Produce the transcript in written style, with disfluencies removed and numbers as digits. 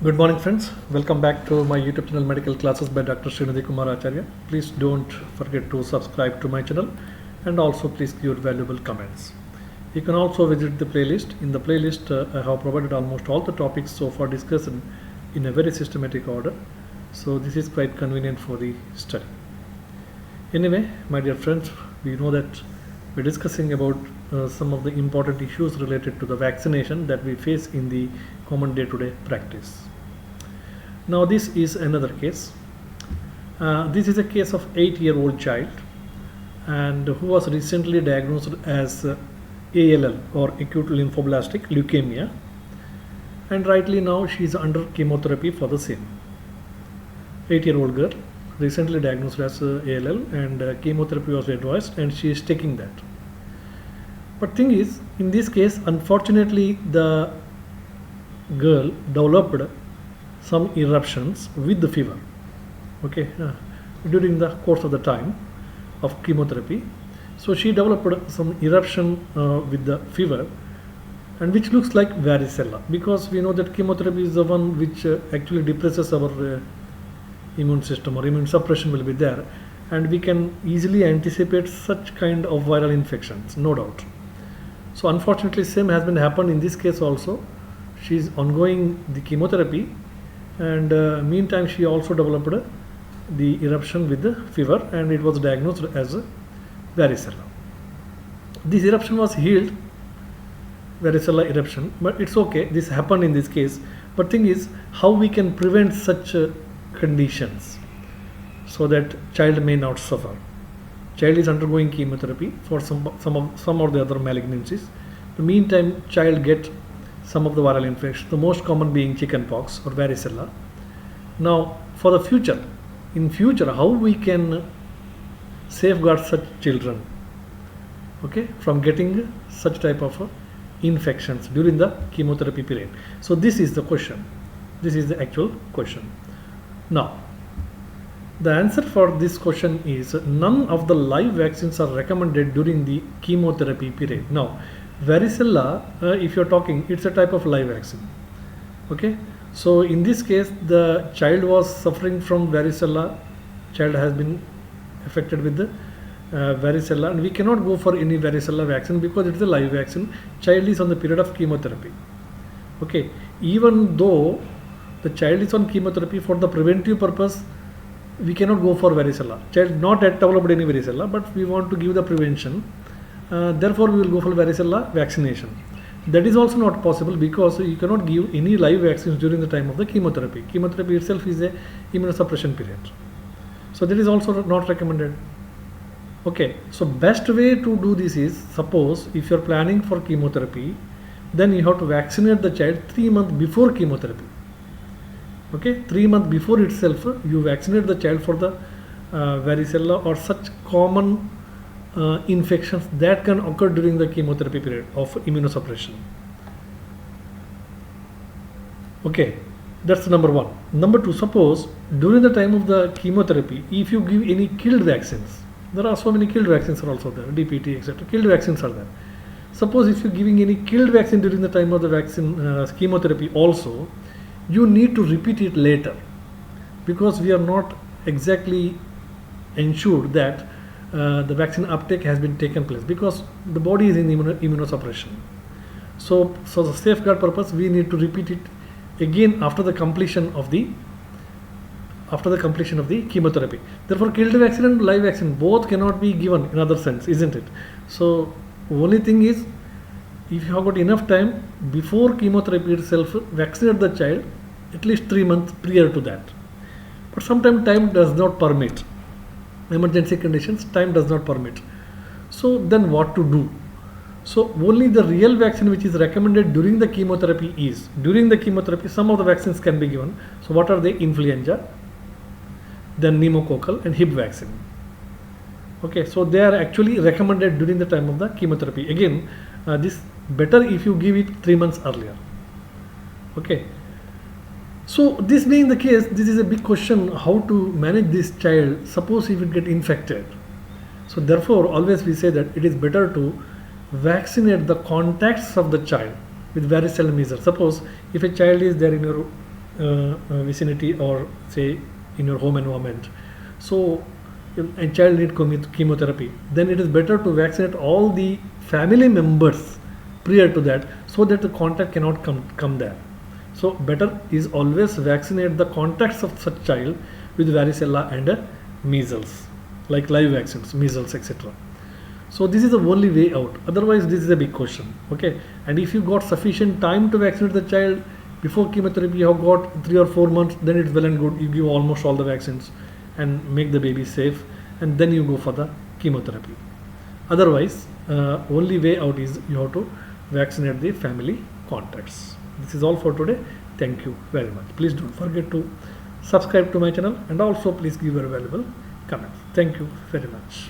Good morning, friends. Welcome back to my YouTube channel Medical Classes by Dr. Srinidhi Kumar Acharya. Please don't forget to subscribe to my channel and also please give your valuable comments. You can also visit the playlist. In the playlist, I have provided almost all the topics so far discussed in a very systematic order. So this is quite convenient for the study. Anyway, my dear friends, we know that we're discussing about some of the important issues related to the vaccination that we face in the common day-to-day practice. Now this is another case. This is a case of 8-year-old child and who was recently diagnosed as ALL or acute lymphoblastic leukemia, and rightly now she is under chemotherapy for the same. 8-year-old girl recently diagnosed as ALL and chemotherapy was advised and she is taking that. But thing is, in this case, unfortunately the girl developed some eruptions with the fever, during the course of the time of chemotherapy. So she developed some eruption with the fever, and which looks like varicella, because we know that chemotherapy is the one which actually depresses our immune system, or immune suppression will be there, and we can easily anticipate such kind of viral infections, no doubt. So unfortunately same has been happened in this case also. She is ongoing the chemotherapy, and meantime she also developed the eruption with the fever and it was diagnosed as varicella. This eruption was healed, varicella eruption, but it's okay, this happened in this case. But thing is, how we can prevent such conditions so that child may not suffer. Child is undergoing chemotherapy for some or the other malignancies. In the meantime, child get some of the viral infections, the most common being chickenpox or varicella. Now, for the future, in future, how we can safeguard such children, from getting such type of infections during the chemotherapy period. So this is the question. This is the actual question. Now, the answer for this question is none of the live vaccines are recommended during the chemotherapy period. Now, varicella, if you're talking, it's a type of live vaccine. So in this case, the child was suffering from varicella. Child has been affected with the varicella, and we cannot go for any varicella vaccine because it's a live vaccine. Child is on the period of chemotherapy. Even though the child is on chemotherapy, for the preventive purpose, we cannot go for varicella. Child not yet developed any varicella, but we want to give the prevention. Therefore, we will go for varicella vaccination. That is also not possible because you cannot give any live vaccines during the time of the chemotherapy. Chemotherapy itself is a immunosuppression period. So that is also not recommended. So best way to do this is, suppose if you are planning for chemotherapy, then you have to vaccinate the child 3 months before chemotherapy. 3 months before itself, you vaccinate the child for the varicella or such common infections that can occur during the chemotherapy period of immunosuppression. That's number one. Number two, suppose during the time of the chemotherapy, if you give any killed vaccines, there are so many killed vaccines are also there, DPT, etc. Killed vaccines are there. Suppose if you're giving any killed vaccine during the time of the vaccine chemotherapy also, you need to repeat it later, because we are not exactly ensured that the vaccine uptake has been taken place, because the body is in immunosuppression. So the safeguard purpose, we need to repeat it again after the completion of the chemotherapy. Therefore, killed vaccine and live vaccine both cannot be given in other sense, isn't it? So only thing is, if you have got enough time before chemotherapy itself, vaccinate the child at least 3 months prior to that. But sometimes time does not permit. Emergency conditions, time does not permit. So then what to do? So only the real vaccine which is recommended during the chemotherapy is, during the chemotherapy some of the vaccines can be given. So what are they? Influenza, then pneumococcal and Hib vaccine. So they are actually recommended during the time of the chemotherapy. Again, this better if you give it 3 months earlier. So this being the case, this is a big question, how to manage this child, suppose if it get infected. So therefore, always we say that it is better to vaccinate the contacts of the child with varicella measles. Suppose if a child is there in your vicinity or say in your home environment, so if a child need chemotherapy, then it is better to vaccinate all the family members prior to that, so that the contact cannot come there. So better is always vaccinate the contacts of such child with varicella and measles, like live vaccines, measles, etc. So this is the only way out. Otherwise, this is a big question. Okay, and if you got sufficient time to vaccinate the child before chemotherapy, you have got 3 or 4 months, then it's well and good. You give almost all the vaccines and make the baby safe, and then you go for the chemotherapy. Otherwise, only way out is you have to vaccinate the family contacts. This is all for today. Thank you very much. Please don't forget to subscribe to my channel, and also please give your valuable comments. Thank you very much.